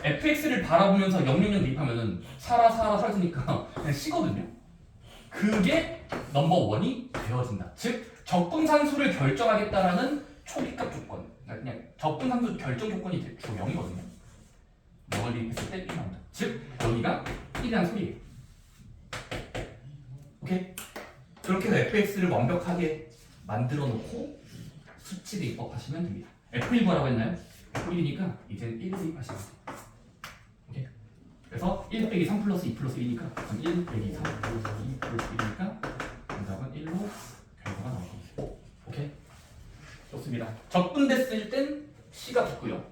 fx를 바라보면서 000 대입하면은 사라지니까 그냥 c거든요. 그게 넘버원이 되어진다. 즉, 적분상수를 결정하겠다라는 초기값 조건. 그냥 적분상수 결정 조건이 주로 0이거든요. 0을 대입했을 때 1이 나온다. 즉, 여기가 1이라는 소리예요. 오케이? 그렇게 해서 fx를 완벽하게 만들어 놓고 수치 대입법 하시면 됩니다. f1 구하라고 했나요? f1이니까 이제는 1 대입하시면 돼요. 오케이? 그래서 1 빼기 3 플러스 2 플러스 1이니까 1 빼기 3 플러스 2 플러스 1이니까 정답은 1로 결과가 나올 겁니다. 오케이? 좋습니다. 적분됐을 땐 c가 붙고요.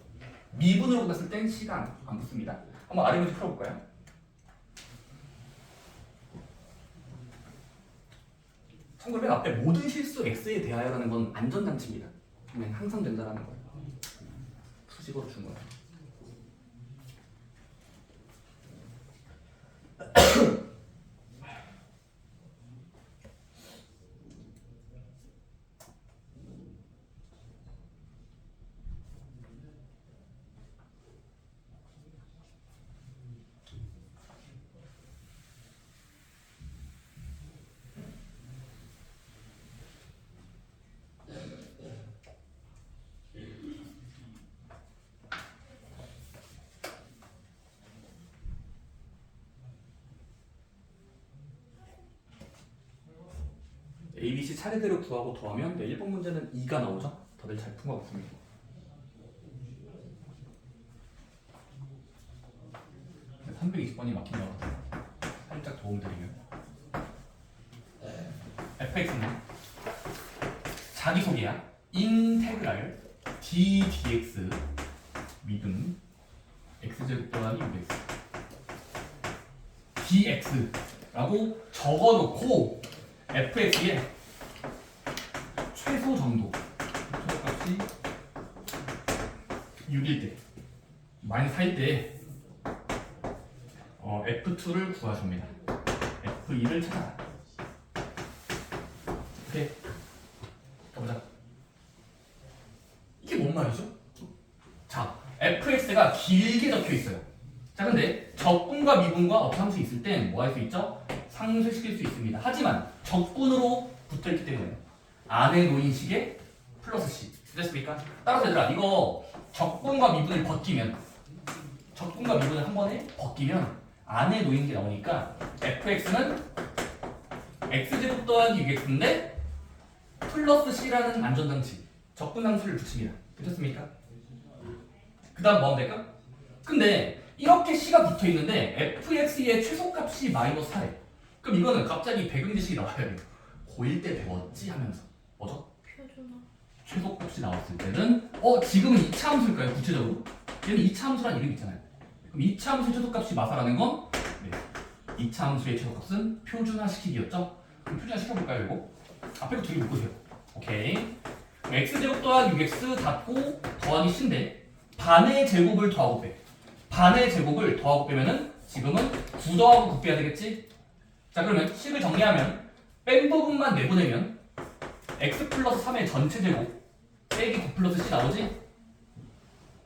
미분으로 갔을 땐 c가 안 붙습니다. 한번 아래 문제 풀어볼까요? 참고로 맨 앞에 모든 실수 x에 대하여라는 건 안전장치입니다. 그냥 항상 된다라는 거예요. 수식어로 준 거예요. A, B, C 차례대로 구하고 더하면 1번 문제는 2가 나오죠? 다들 잘 푼 것 같습니다. 네, 320번이 막힌 것 같아요. 살짝 도움드리면 fx는 자기소개야. 인테그랄 d dx 미분 x제곱 더하기 6x dx라고 적어놓고 fx의 최소 정도 최소값이 6일 때 마이너스 4일 때 f2를 구하줍니다. f2를 찾아라. 오케이, 가보자. 이게 뭔 말이죠? 자, fx가 길게 적혀 있어요. 자, 근데 적분과 미분과 어함수 있을 땐 뭐 할 수 있죠? 상쇄시킬 수 있습니다. 하지만 적분으로 붙어있기 때문에 안에 놓인 식의 플러스 c 됐습니까? 따라서 얘들아, 이거 적분과 미분을 벗기면 한 번에 벗기면 안에 놓인 게 나오니까 fx는 x제곱 더하기 6x인데 플러스 c라는 안전장치 적분함수를 붙입니다. 됐습니까? 그 다음 뭐 하면 될까? 근데 이렇게 c가 붙어있는데 fx의 최소값이 마이너스 4래. 그럼 이거는 갑자기 배경지식이 나와야 돼요. 고1 때 배웠지 하면서 뭐죠? 표준어. 최소값이 나왔을 때는 지금은 2차 함수일까요? 구체적으로? 얘는 2차 함수란 이름이 있잖아요. 그럼 2차 함수의 최소값이 마사라는 건 2차 함수의 최소값은 표준화시키기였죠? 그럼 표준화시켜볼까요? 이거? 앞에 거 두 개 묶으세요. 오케이. x제곱 더하기 6x 닫고 더하기 c인데 반의 제곱을 더하고 빼. 반의 제곱을 더하고 빼면은 지금은 9 더하고 9 빼야 되겠지? 자 그러면 식을 정리하면 뺀 부분만 내보내면 x 플러스 3의 전체 제곱 빼기 9 플러스 c 나오지?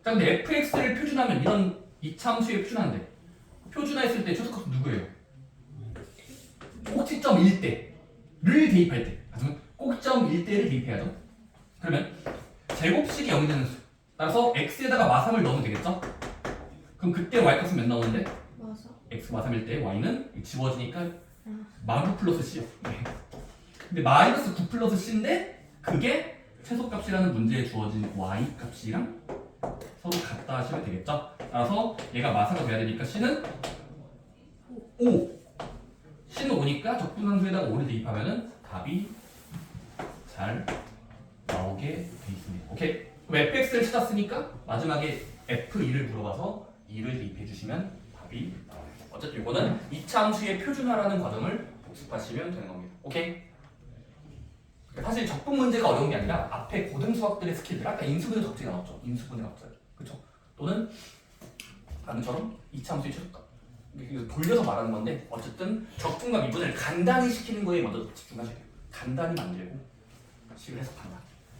자 근데 fx를 표준하면 이런 이차함수에 표준하는데 표준화했을 때 최소값은 누구예요? 꼭지점 1대를 대입할 때 하지만 꼭지점 1대를 대입해야죠. 그러면 제곱식이 0이 되는 수 따라서 x에다가 마삼을 넣으면 되겠죠? 그럼 그때 y값은 몇 나오는데? 맞아. x 마삼일 때 y는 지워지니까 마9 플러스 c요. 네. 근데 마이너스 9 플러스 c인데 그게 최소값이라는 문제에 주어진 y 값이랑 서로 같다 하시면 되겠죠? 따라서 얘가 마사가 돼야 되니까 c는 5. c는 5니까 적분함수에다가 5를 대입하면은 답이 잘 나오게 돼 있습니다. 오케이? 그럼 fx를 찾았으니까 마지막에 f2를 물어봐서 2를 대입해 주시면 답이 나와요. 어쨌든 이거는 2차 함수의 표준화라는 과정을 복습하시면 되는 겁니다. 오케이? 사실 적분 문제가 어려운 게 아니라 앞에 고등수학들의 스킬들 아까 인수분해 적재가 나왔죠. 인수분해 적재. 그렇죠? 또는 방금처럼 2차 함수의 최소값. 이게 돌려서 말하는 건데 어쨌든 적분과 미분을 간단히 시키는 거에 먼저 집중하셔야 돼요. 간단히 만들고 식을 해석한다.